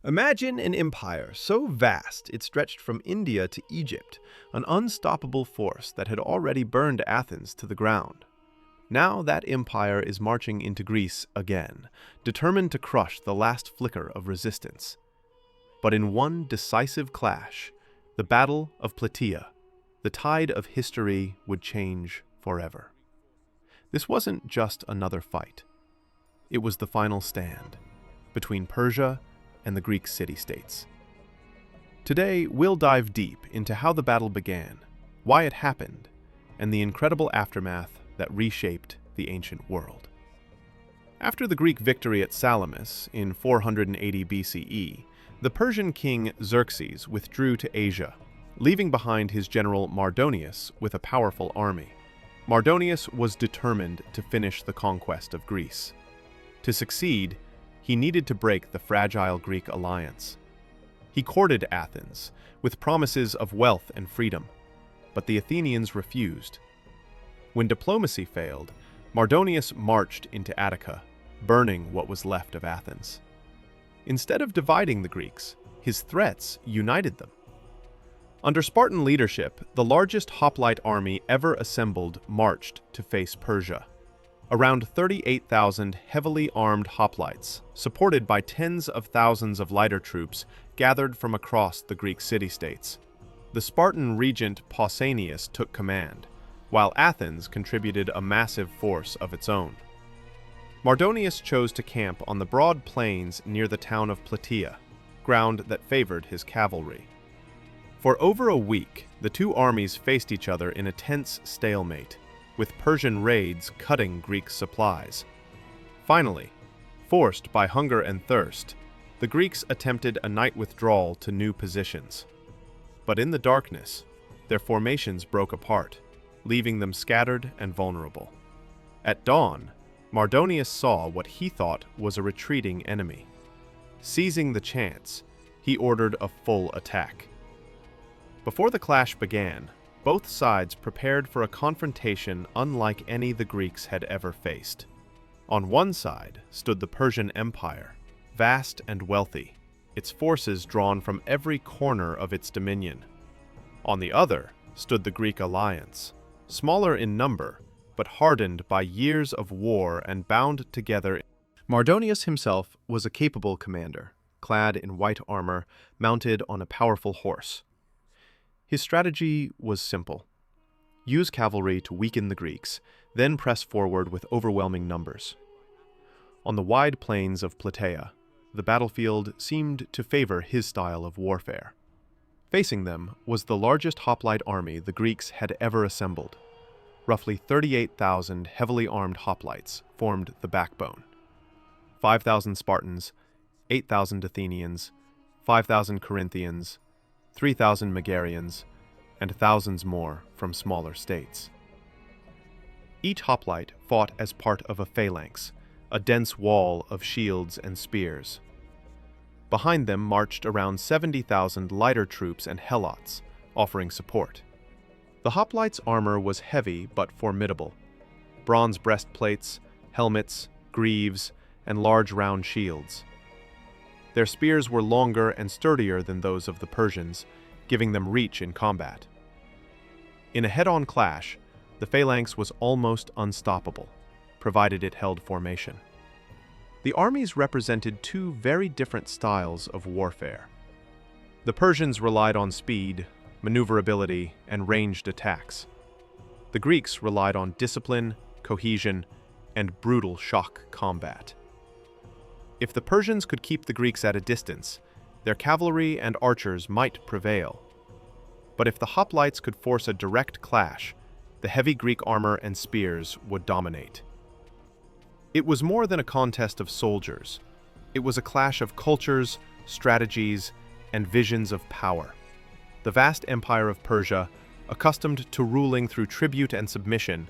Imagine an empire so vast it stretched from India to Egypt, an unstoppable force that had already burned Athens to the ground. Now that empire is marching into Greece again, determined to crush the last flicker of resistance. But in one decisive clash, the Battle of Plataea, the tide of history would change forever. This wasn't just another fight. It was the final stand between Persia and the Greek city-states. Today, we'll dive deep into how the battle began, why it happened, and the incredible aftermath that reshaped the ancient world. After the Greek victory at Salamis in 480 BCE, the Persian king Xerxes withdrew to Asia, leaving behind his general Mardonius with a powerful army. Mardonius was determined to finish the conquest of Greece. To succeed, he needed to break the fragile Greek alliance. He courted Athens with promises of wealth and freedom, but the Athenians refused. When diplomacy failed, Mardonius marched into Attica, burning what was left of Athens. Instead of dividing the Greeks, his threats united them. Under Spartan leadership, the largest hoplite army ever assembled marched to face Persia. Around 38,000 heavily armed hoplites, supported by tens of thousands of lighter troops, gathered from across the Greek city-states. The Spartan regent Pausanias took command, while Athens contributed a massive force of its own. Mardonius chose to camp on the broad plains near the town of Platea, ground that favored his cavalry. For over a week, the two armies faced each other in a tense stalemate, with Persian raids cutting Greek supplies. Finally, forced by hunger and thirst, the Greeks attempted a night withdrawal to new positions. But in the darkness, their formations broke apart, leaving them scattered and vulnerable. At dawn, Mardonius saw what he thought was a retreating enemy. Seizing the chance, he ordered a full attack. Before the clash began, both sides prepared for a confrontation unlike any the Greeks had ever faced. On one side stood the Persian Empire, vast and wealthy, its forces drawn from every corner of its dominion. On the other stood the Greek alliance, smaller in number, but hardened by years of war and bound together. Mardonius himself was a capable commander, clad in white armor, mounted on a powerful horse. His strategy was simple. Use cavalry to weaken the Greeks, then press forward with overwhelming numbers. On the wide plains of Platea, the battlefield seemed to favor his style of warfare. Facing them was the largest hoplite army the Greeks had ever assembled. Roughly 38,000 heavily armed hoplites formed the backbone. 5,000 Spartans, 8,000 Athenians, 5,000 Corinthians, 3,000 Megarians, and thousands more from smaller states. Each hoplite fought as part of a phalanx, a dense wall of shields and spears. Behind them marched around 70,000 lighter troops and helots, offering support. The hoplites' armor was heavy but formidable. Bronze breastplates, helmets, greaves, and large round shields. Their spears were longer and sturdier than those of the Persians, giving them reach in combat. In a head-on clash, the phalanx was almost unstoppable, provided it held formation. The armies represented two very different styles of warfare. The Persians relied on speed, maneuverability, and ranged attacks. The Greeks relied on discipline, cohesion, and brutal shock combat. If the Persians could keep the Greeks at a distance, their cavalry and archers might prevail. But if the hoplites could force a direct clash, the heavy Greek armor and spears would dominate. It was more than a contest of soldiers. It was a clash of cultures, strategies, and visions of power. The vast empire of Persia, accustomed to ruling through tribute and submission,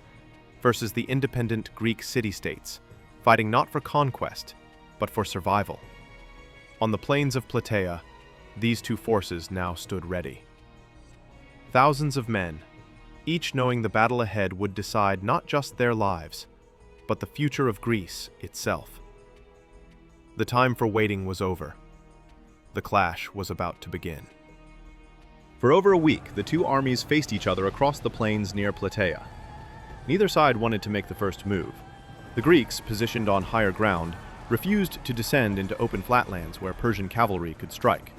versus the independent Greek city-states, fighting not for conquest, but for survival. On the plains of Platea, these two forces now stood ready. Thousands of men, each knowing the battle ahead would decide not just their lives, but the future of Greece itself. The time for waiting was over. the clash was about to begin. For over a week, the two armies faced each other across the plains near Platea. Neither side wanted to make the first move. The Greeks, positioned on higher ground, refused to descend into open flatlands where Persian cavalry could strike.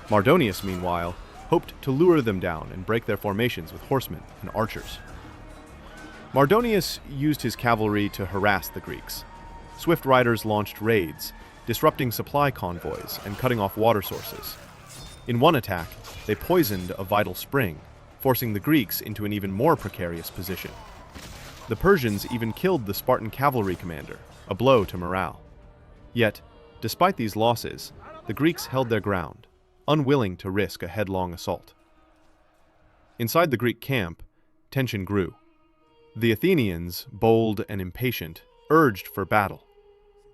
Mardonius, meanwhile, hoped to lure them down and break their formations with horsemen and archers. Mardonius used his cavalry to harass the Greeks. Swift riders launched raids, disrupting supply convoys and cutting off water sources. In one attack, they poisoned a vital spring, forcing the Greeks into an even more precarious position. The Persians even killed the Spartan cavalry commander, a blow to morale. Yet, despite these losses, the Greeks held their ground, unwilling to risk a headlong assault. Inside the Greek camp, tension grew. The Athenians, bold and impatient, urged for battle.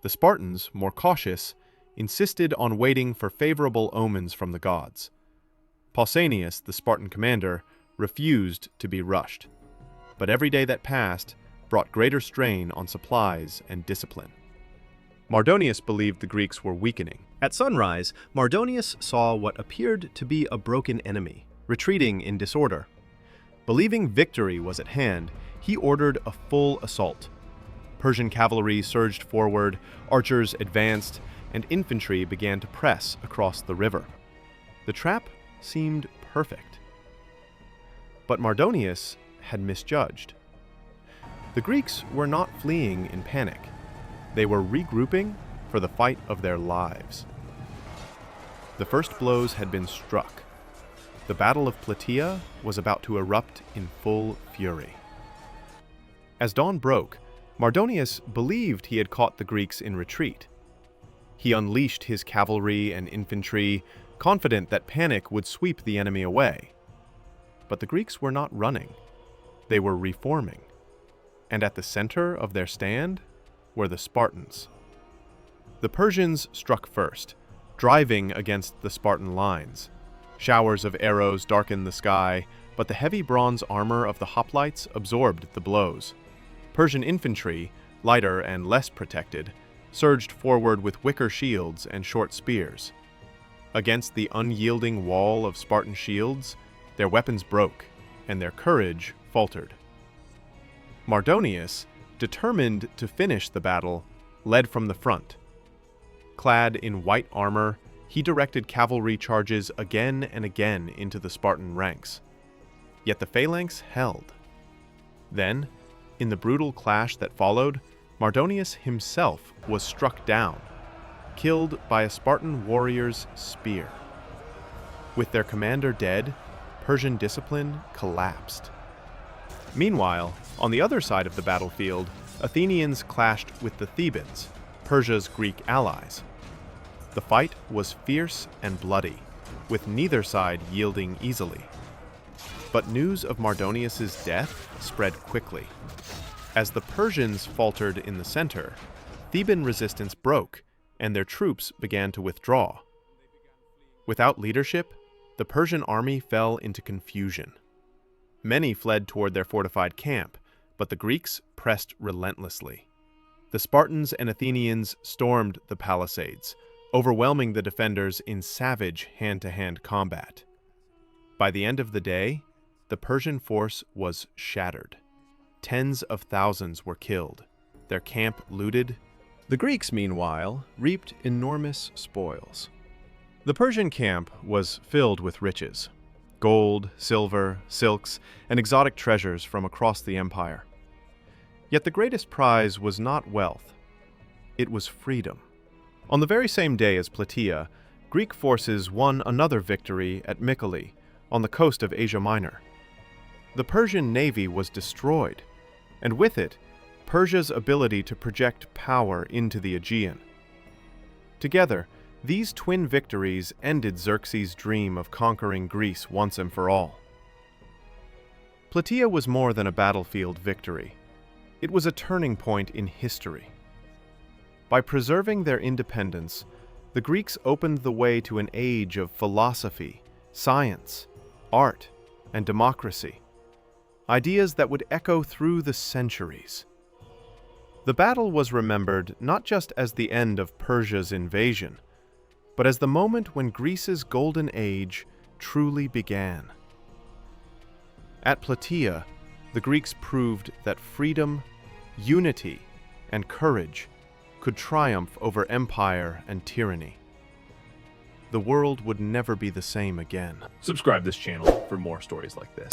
The Spartans, more cautious, insisted on waiting for favorable omens from the gods. Pausanias, the Spartan commander, refused to be rushed. But every day that passed brought greater strain on supplies and discipline. Mardonius believed the Greeks were weakening. At sunrise, Mardonius saw what appeared to be a broken enemy, retreating in disorder. Believing victory was at hand, he ordered a full assault. Persian cavalry surged forward, archers advanced, and infantry began to press across the river. The trap seemed perfect. But Mardonius had misjudged. The Greeks were not fleeing in panic. They were regrouping for the fight of their lives. The first blows had been struck. The Battle of Plataea was about to erupt in full fury. As dawn broke, Mardonius believed he had caught the Greeks in retreat. He unleashed his cavalry and infantry, confident that panic would sweep the enemy away. But the Greeks were not running. They were reforming. And at the center of their stand were the Spartans. The Persians struck first, driving against the Spartan lines. Showers of arrows darkened the sky, but the heavy bronze armor of the hoplites absorbed the blows. Persian infantry, lighter and less protected, surged forward with wicker shields and short spears. Against the unyielding wall of Spartan shields, their weapons broke, and their courage faltered. Mardonius, determined to finish the battle, led from the front. Clad in white armor, he directed cavalry charges again and again into the Spartan ranks. Yet the phalanx held. Then, in the brutal clash that followed, Mardonius himself was struck down, killed by a Spartan warrior's spear. With their commander dead, Persian discipline collapsed. Meanwhile, on the other side of the battlefield, Athenians clashed with the Thebans, Persia's Greek allies. The fight was fierce and bloody, with neither side yielding easily. But news of Mardonius's death spread quickly. As the Persians faltered in the center, Theban resistance broke, and their troops began to withdraw. Without leadership, the Persian army fell into confusion. Many fled toward their fortified camp, but the Greeks pressed relentlessly. The Spartans and Athenians stormed the palisades, overwhelming the defenders in savage hand-to-hand combat. By the end of the day, the Persian force was shattered. Tens of thousands were killed, their camp looted. The Greeks, meanwhile, reaped enormous spoils. The Persian camp was filled with riches: gold, silver, silks, and exotic treasures from across the empire. Yet the greatest prize was not wealth. It was freedom. On the very same day as Platea, Greek forces won another victory at Mycale, on the coast of Asia Minor. The Persian navy was destroyed, and with it, Persia's ability to project power into the Aegean. Together, these twin victories ended Xerxes' dream of conquering Greece once and for all. Platea was more than a battlefield victory. It was a turning point in history. By preserving their independence, the Greeks opened the way to an age of philosophy, science, art, and democracy, ideas that would echo through the centuries. The battle was remembered not just as the end of Persia's invasion, but as the moment when Greece's golden age truly began. At Platea, the Greeks proved that freedom, unity, and courage could triumph over empire and tyranny. The world would never be the same again. Subscribe this channel for more stories like this.